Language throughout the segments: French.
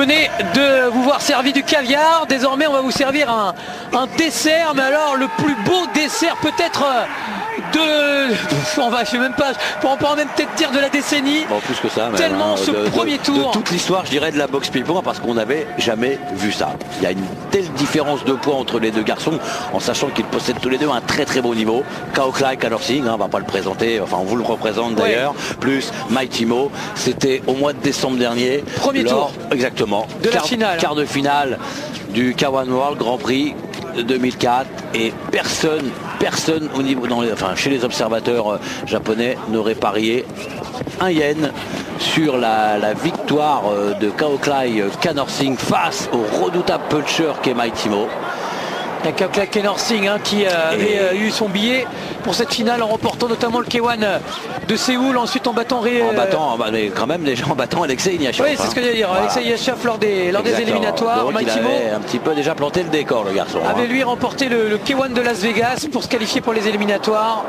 venez de vous voir servir du caviar. Désormais, on va vous servir un dessert, mais alors le plus beau dessert peut-être je sais même pas, on peut même peut-être dire de la décennie. Bon, plus que ça, même, tellement ce premier tour. De toute l'histoire, je dirais, de la boxe ping-pong, parce qu'on n'avait jamais vu ça. Il y a une telle différence de poids entre les deux garçons, en sachant qu'ils possèdent tous les deux un très très beau niveau. Kao Klai Connor Singh, on va pas le présenter, enfin on vous le représente d'ailleurs, plus Mighty Mo. C'était au mois de décembre dernier. Premier tour. Exactement. De la finale. Quart de finale du K1 World Grand Prix 2004, et personne au niveau, chez les observateurs japonais n'aurait parié un yen sur la victoire de Kao Klai Connor Singh face au redoutable puncher qu'est Mighty Mo. Kao Klai Connor Singh qui avait eu son billet pour cette finale en remportant notamment le K1 de Séoul, ensuite en battant mais quand même déjà en battant Alexei Iniachev. Oui, c'est ce que j'allais dire. Voilà. Alexei Iniachev lors des éliminatoires. Donc, il avait un petit peu déjà planté le décor, le garçon. Avait lui remporté le K1 de Las Vegas pour se qualifier pour les éliminatoires.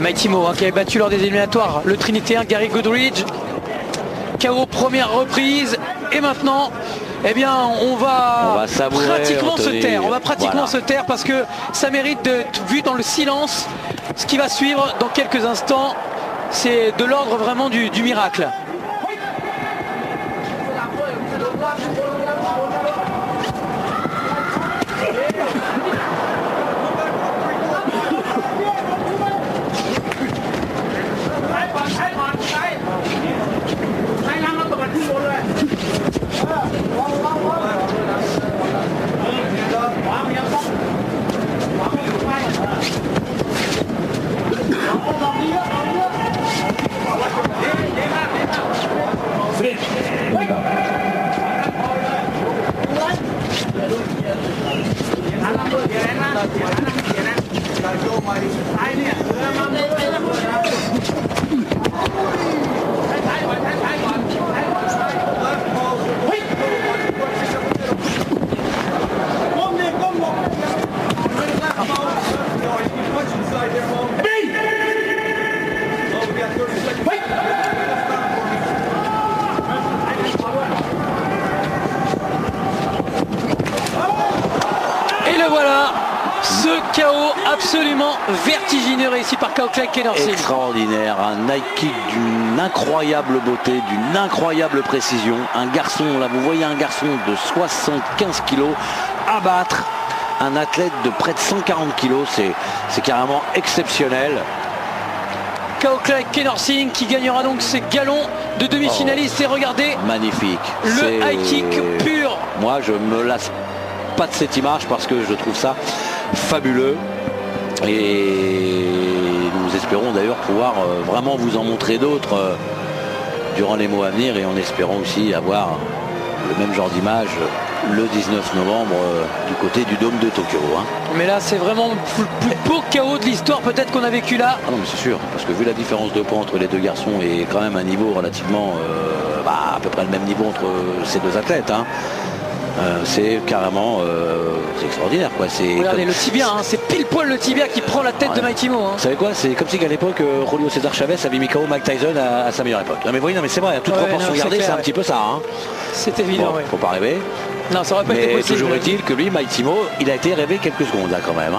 Mighty Mo qui avait battu lors des éliminatoires le Trinitéen Gary Goodridge. KO première reprise, et maintenant on va pratiquement se taire. On va pratiquement se taire parce que ça mérite d'être vu dans le silence. Ce qui va suivre dans quelques instants, c'est de l'ordre vraiment du miracle. Ce KO absolument vertigineux réussi par Kao Klai Connor Singh. Extraordinaire, un high kick d'une incroyable beauté, d'une incroyable précision. Un garçon, là vous voyez un garçon de 75 kilos abattre un athlète de près de 140 kilos, c'est carrément exceptionnel. Kao Klai Connor Singh qui gagnera donc ses galons de demi-finaliste. Et regardez, magnifique, le high kick pur. Moi je me lasse pas de cette image parce que je trouve ça fabuleux, et nous espérons d'ailleurs pouvoir vraiment vous en montrer d'autres durant les mois à venir, et en espérant aussi avoir le même genre d'image le 19 novembre du côté du Dôme de Tokyo. Mais là c'est vraiment le plus beau KO de l'histoire peut-être qu'on a vécu là. Ah non mais c'est sûr, parce que vu la différence de poids entre les deux garçons et quand même un niveau relativement à peu près le même niveau entre ces deux athlètes, c'est carrément c'est extraordinaire quoi. Regardez le tibia, c'est pile poil le tibia qui prend la tête de Mighty Mo. Vous savez quoi, c'est comme si qu'à l'époque Julio César Chavez avait mis KO Mike Tyson à sa meilleure époque. Non mais voyez, non mais c'est vrai, à toute proportion gardée, c'est un petit peu ça. C'est évident. Bon, faut pas rêver. Non, ça aurait pas été possible. Toujours est-il que lui, Mighty Mo, il a été rêvé quelques secondes là quand même.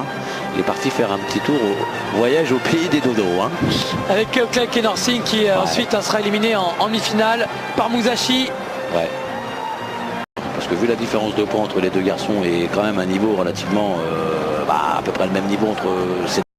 Il est parti faire un petit tour au voyage au pays des dodos. Avec Kao Klai Connor Singh qui ensuite sera éliminé en demi-finale par Musashi. Ouais. Parce que vu la différence de poids entre les deux garçons et quand même un niveau relativement à peu près le même niveau entre ces